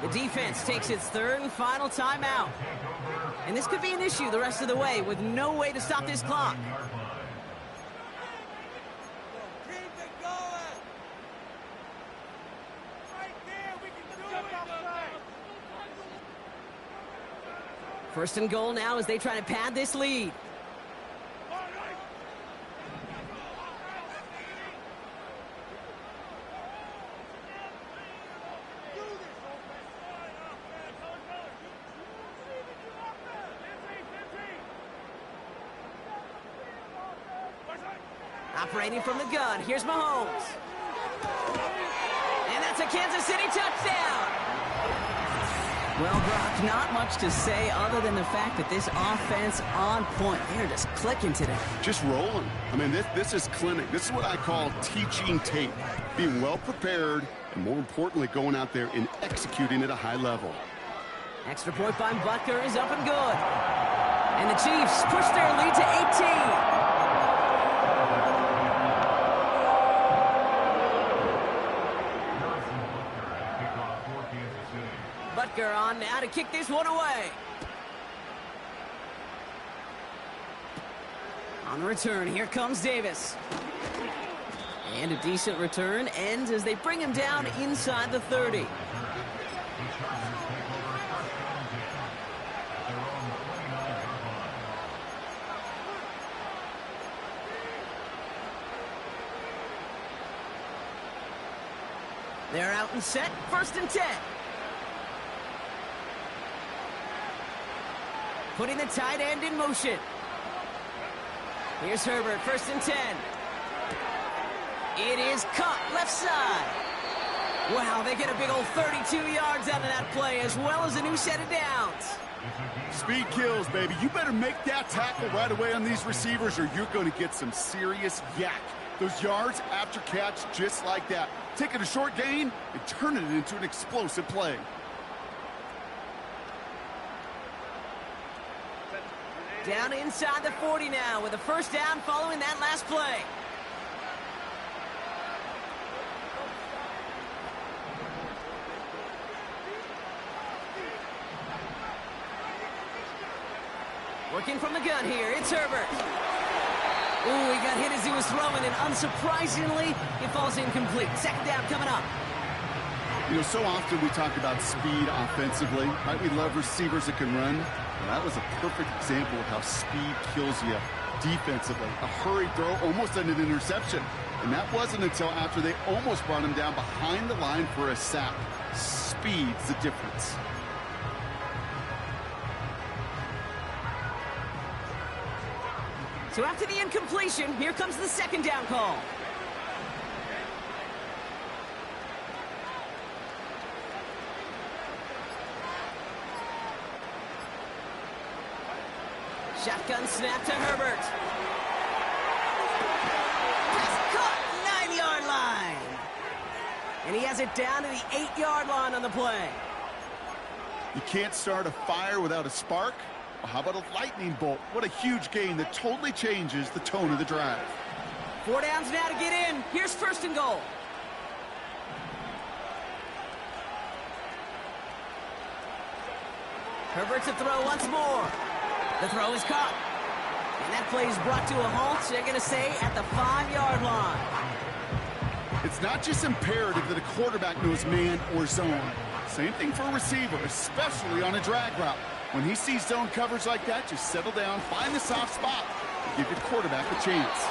[SPEAKER 2] The defense takes its third and final timeout. And this could be an issue the rest of the way with no way to stop this clock. First and goal now as they try to pad this lead. Operating from the gun, here's Mahomes. And that's a Kansas City touchdown. Well, Brock, not much to say other than the fact that this offense on point. They're just clicking today.
[SPEAKER 3] Just rolling. I mean, this is clinic. This is what I call teaching tape. Being well prepared, and more importantly, going out there and executing at a high level.
[SPEAKER 2] Extra point by Butker is up and good. And the Chiefs push their lead to 18. Butker on now to kick this one away. On the return, here comes Davis. And a decent return ends as they bring him down inside the 30. They're out and set, first and 10. Putting the tight end in motion. Here's Herbert, first and 10. It is caught left side. Wow, they get a big old 32 yards out of that play, as well as a new set of downs.
[SPEAKER 3] Speed kills, baby. You better make that tackle right away on these receivers, or you're going to get some serious yak. Those yards after catch, just like that. Taking a short gain and turning it into an explosive play.
[SPEAKER 2] Down inside the 40 now with a first down following that last play. Working from the gun here, it's Herbert. Ooh, he got hit as he was throwing, and unsurprisingly, it falls incomplete. Second down coming up.
[SPEAKER 3] You know, so often we talk about speed offensively, right? We love receivers that can run. Well, that was a perfect example of how speed kills you defensively. A hurried throw, almost an interception. And that wasn't until after they almost brought him down behind the line for a sack. Speed's the difference.
[SPEAKER 2] So after the incompletion, here comes the second down call. Shotgun snap to Herbert. Pass caught, 9-yard line. And he has it down to the 8-yard line on the play.
[SPEAKER 3] You can't start a fire without a spark. Well, how about a lightning bolt? What a huge gain that totally changes the tone of the drive.
[SPEAKER 2] 4 downs now to get in. Here's first and goal. Herbert to throw once more. The throw is caught. And that play is brought to a halt, so they're going to say at the 5-yard line.
[SPEAKER 3] It's not just imperative that a quarterback knows man or zone. Same thing for a receiver, especially on a drag route. When he sees zone coverage like that, just settle down, find the soft spot, and give your quarterback a chance.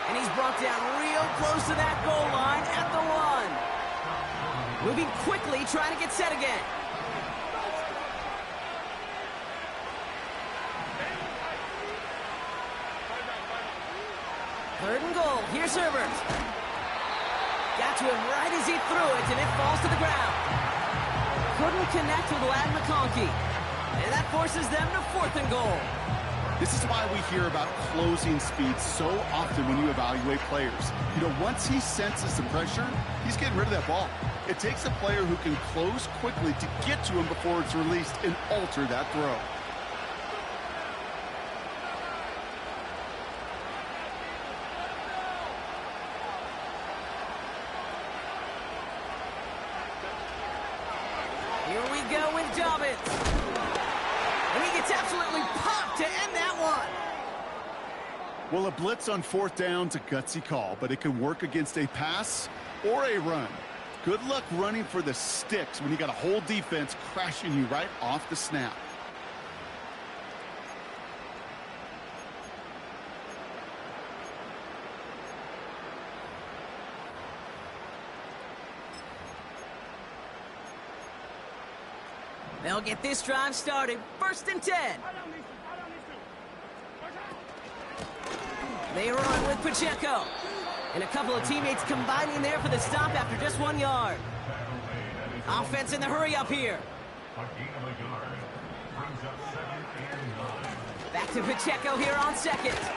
[SPEAKER 2] And he's brought down real close to that goal line at the 1. Moving quickly, trying to get set again. Third and goal. Here's Herbert. Got to him right as he threw it, and it falls to the ground. Couldn't connect with Lad McConkey. And that forces them to 4th and goal.
[SPEAKER 3] This is why we hear about closing speed so often when you evaluate players. You know, once he senses the pressure, he's getting rid of that ball. It takes a player who can close quickly to get to him before it's released and alter that throw.
[SPEAKER 2] Here we go with Dobbins. And he gets absolutely popped to end that one.
[SPEAKER 3] Well, a blitz on 4th down's a gutsy call, but it can work against a pass or a run. Good luck running for the sticks when you got a whole defense crashing you right off the snap.
[SPEAKER 2] They'll get this drive started. 1st and 10. They run with Pacheco. And a couple of teammates combining there for the stop after just 1 yard. Offense in the hurry up here. Back to Pacheco here on 2nd.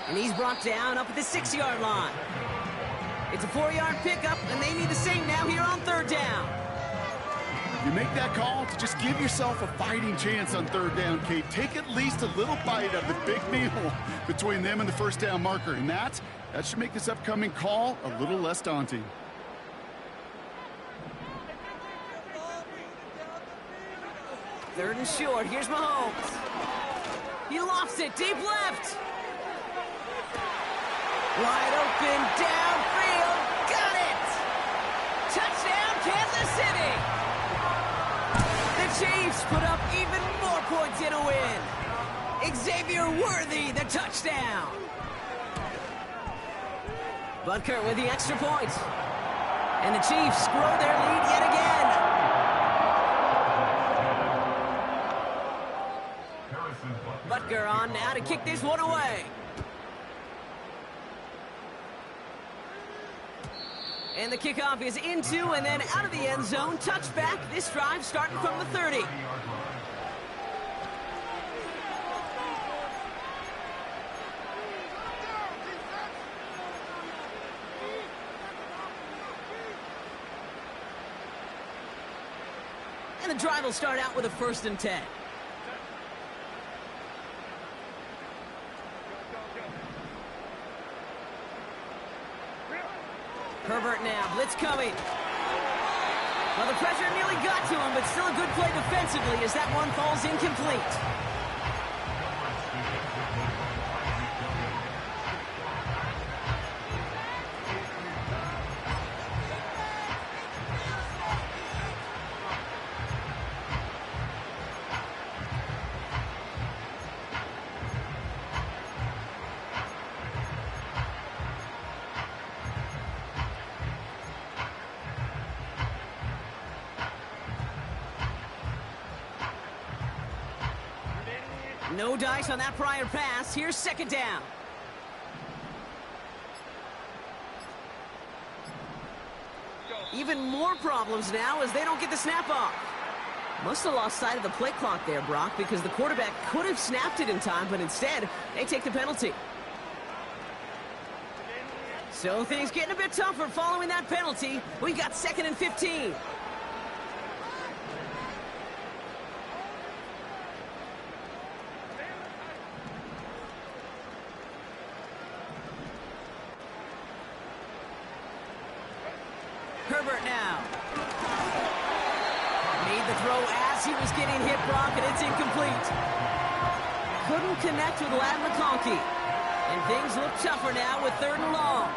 [SPEAKER 2] And he's brought down up at the 6-yard line. It's a 4-yard pickup, and they need the same now here on 3rd down.
[SPEAKER 3] You make that call to just give yourself a fighting chance on 3rd down, Kate. Take at least a little bite of the big meal between them and the 1st down marker. And that should make this upcoming call a little less daunting.
[SPEAKER 2] Third and short. Here's Mahomes. He lofts it deep left. Wide open downfield. Got it. Touchdown, Kansas City. The Chiefs put up even more points in a win. Xavier Worthy, the touchdown. Butker with the extra point. And the Chiefs grow their lead yet again. Butker on now to kick this one away. And the kickoff is into and then out of the end zone. Touchback. This drive starting from the 30. And the drive will start out with a 1st and 10. Herbert now, blitz coming. Well, the pressure nearly got to him, but still a good play defensively as that one falls incomplete. No dice on that prior pass. Here's 2nd down. Even more problems now as they don't get the snap off. Must have lost sight of the play clock there, Brock, because the quarterback could have snapped it in time, but instead, they take the penalty. So things getting a bit tougher following that penalty. We got 2nd and 15. Herbert now. Made the throw as he was getting hit, Brock, and it's incomplete. Couldn't connect with Lad McConkey. And things look tougher now with 3rd and long.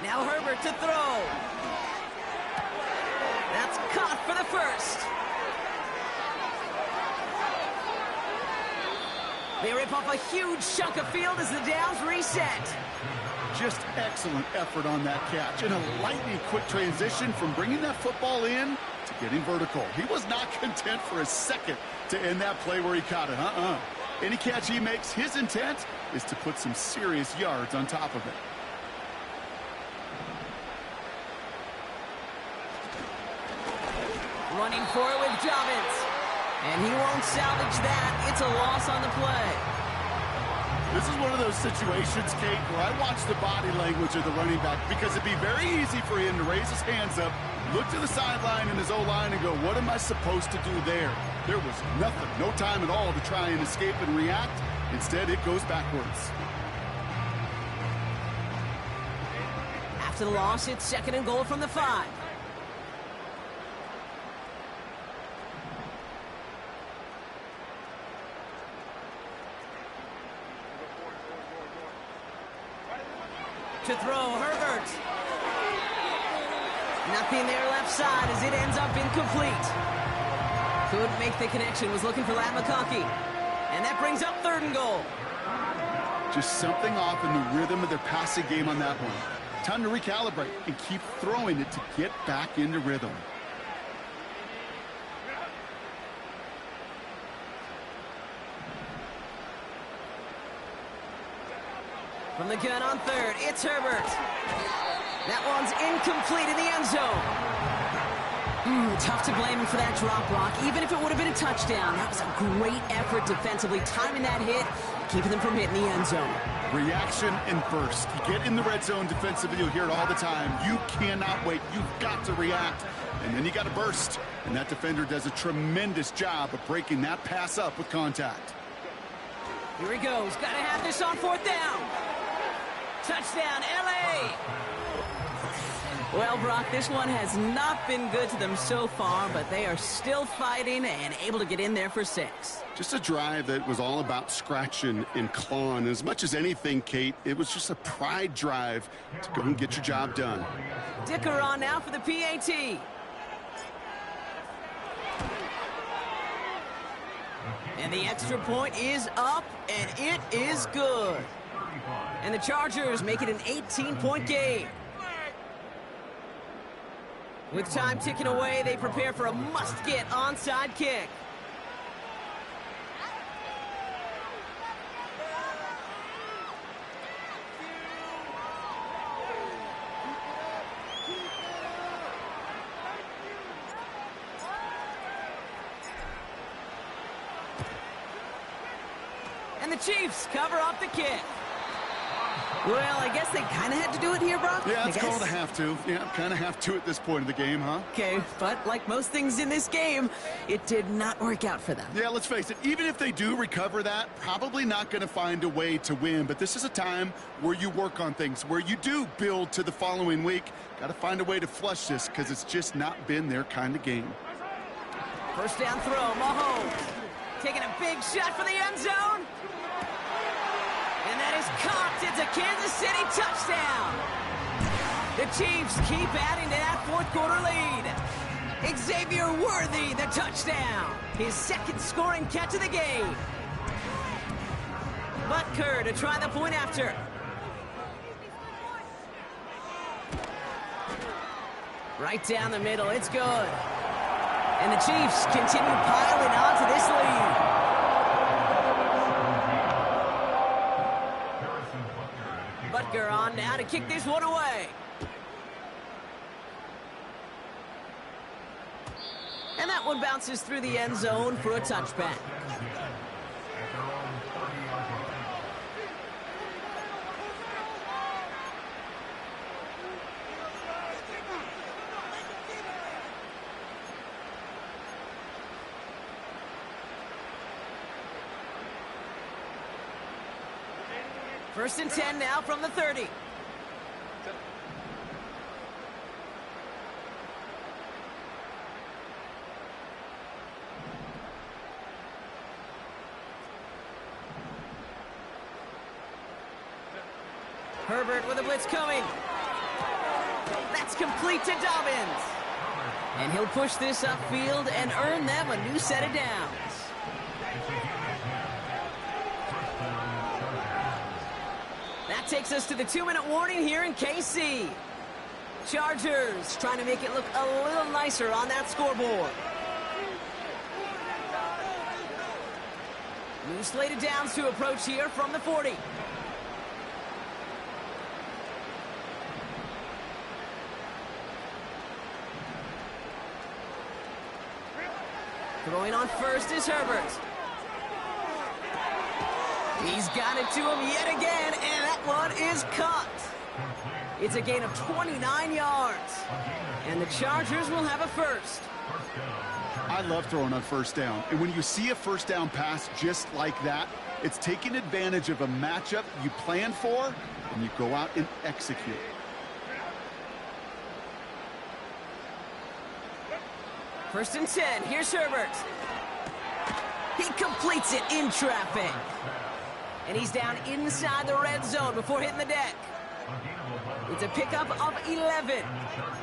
[SPEAKER 2] Now Herbert to throw. That's caught for the first. They rip off a huge chunk of field as the downs reset.
[SPEAKER 3] Just excellent effort on that catch. And a lightning quick transition from bringing that football in to getting vertical. He was not content for a second to end that play where he caught it. Any catch he makes, his intent is to put some serious yards on top of it.
[SPEAKER 2] Running for it with Dobbins. And he won't salvage that. It's a loss on the play.
[SPEAKER 3] This is one of those situations, Kate, where I watch the body language of the running back because it'd be very easy for him to raise his hands up, look to the sideline in his O-line and go, what am I supposed to do there? There was nothing, no time at all to try and escape and react. Instead, it goes backwards.
[SPEAKER 2] After the loss, it's 2nd and goal from the 5. To throw, Herbert. Nothing there left side as it ends up incomplete. Couldn't make the connection, was looking for Lad McConkey. And that brings up 3rd and goal.
[SPEAKER 3] Just something off in the rhythm of their passing game on that one. Time to recalibrate and keep throwing it to get back into rhythm.
[SPEAKER 2] From the gun on 3rd, it's Herbert. That one's incomplete in the end zone. Tough to blame him for that drop, Brock. Even if it would have been a touchdown, that was a great effort defensively, timing that hit, keeping them from hitting the end zone.
[SPEAKER 3] Reaction and burst. You get in the red zone defensively, you'll hear it all the time. You cannot wait. You've got to react. And then you got to burst. And that defender does a tremendous job of breaking that pass up with contact.
[SPEAKER 2] Here he goes. Got to have this on 4th down. Touchdown, L.A. Well, Brock, this one has not been good to them so far, but they are still fighting and able to get in there for 6.
[SPEAKER 3] Just a drive that was all about scratching and clawing. As much as anything, Kate, it was just a pride drive to go and get your job done.
[SPEAKER 2] Dicker on now for the PAT. And the extra point is up, and it is good. And the Chargers make it an 18-point game. With time ticking away, they prepare for a must-get onside kick. And the Chiefs cover up the kick. Well, I guess they kind of had to do it here, Brock.
[SPEAKER 3] Yeah, it's called a have to. Yeah, kind of have to at this point of the game, huh?
[SPEAKER 2] Okay, but like most things in this game, it did not work out for them.
[SPEAKER 3] Yeah, let's face it, even if they do recover that, probably not going to find a way to win. But this is a time where you work on things, where you do build to the following week. Got to find a way to flush this because it's just not been their kind of game.
[SPEAKER 2] First down throw, Mahomes. Taking a big shot for the end zone. And that is caught. It's a Kansas City touchdown. The Chiefs keep adding to that 4th quarter lead. Xavier Worthy, the touchdown. His 2nd scoring catch of the game. Butker to try the point after. Right down the middle. It's good. And the Chiefs continue piling on to this lead. Baker on now to kick this one away. And that one bounces through the end zone for a touchback. First and 10 now from the 30. Herbert with a blitz coming. That's complete to Dobbins. And he'll push this upfield and earn them a new set of downs. That takes us to the 2-minute warning here in KC. Chargers trying to make it look a little nicer on that scoreboard. New slated downs to approach here from the 40. Throwing on first is Herbert. He's got it to him yet again, and that one is caught. It's a gain of 29 yards, and the Chargers will have a first.
[SPEAKER 3] I love throwing on first down, and when you see a first down pass just like that, it's taking advantage of a matchup you plan for, and you go out and execute.
[SPEAKER 2] First and 10, here's Herbert. He completes it in traffic. And he's down inside the red zone before hitting the deck. It's a pickup of 11.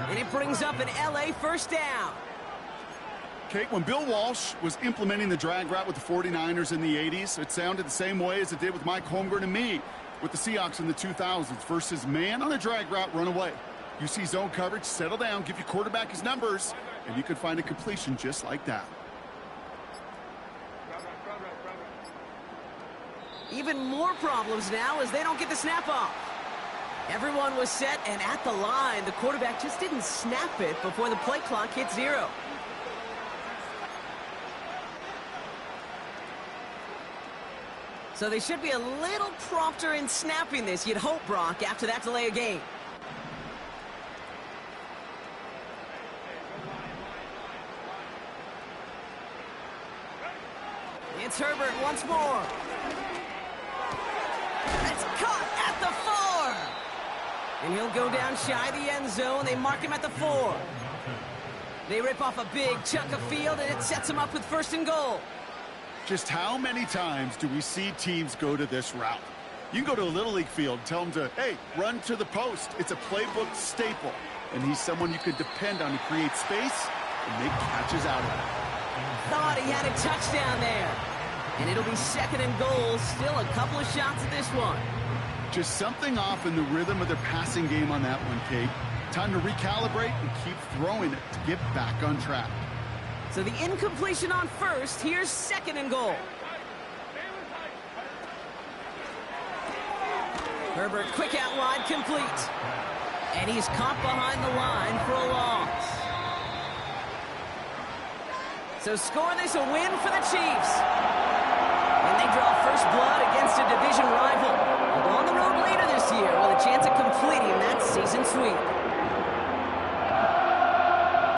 [SPEAKER 2] And it brings up an LA first down.
[SPEAKER 3] Kate, when Bill Walsh was implementing the drag route with the 49ers in the 80s, it sounded the same way as it did with Mike Holmgren and me with the Seahawks in the 2000s versus man on a drag route, run away. You see zone coverage, settle down, give your quarterback his numbers, and you could find a completion just like that.
[SPEAKER 2] Even more problems now as they don't get the snap off. Everyone was set and at the line. The quarterback just didn't snap it before the play clock hit 0. So they should be a little prompter in snapping this, you'd hope, Brock, after that delay of game. It's Herbert once more. It's caught at the 4. And he'll go down shy of the end zone. They mark him at the 4. They rip off a big chunk of field, and it sets him up with first and goal.
[SPEAKER 3] Just how many times do we see teams go to this route? You can go to a Little League field, tell them to, hey, run to the post. It's a playbook staple. And he's someone you could depend on to create space and make catches out of it.
[SPEAKER 2] Thought he had a touchdown there. And it'll be second and goal. Still a couple of shots at this one.
[SPEAKER 3] Just something off in the rhythm of their passing game on that one, Kate. Time to recalibrate and keep throwing it to get back on track.
[SPEAKER 2] So the incompletion on first. Here's second and goal. Herbert quick out wide, complete. And he's caught behind the line for a loss. So scoring this a win for the Chiefs. And they draw first blood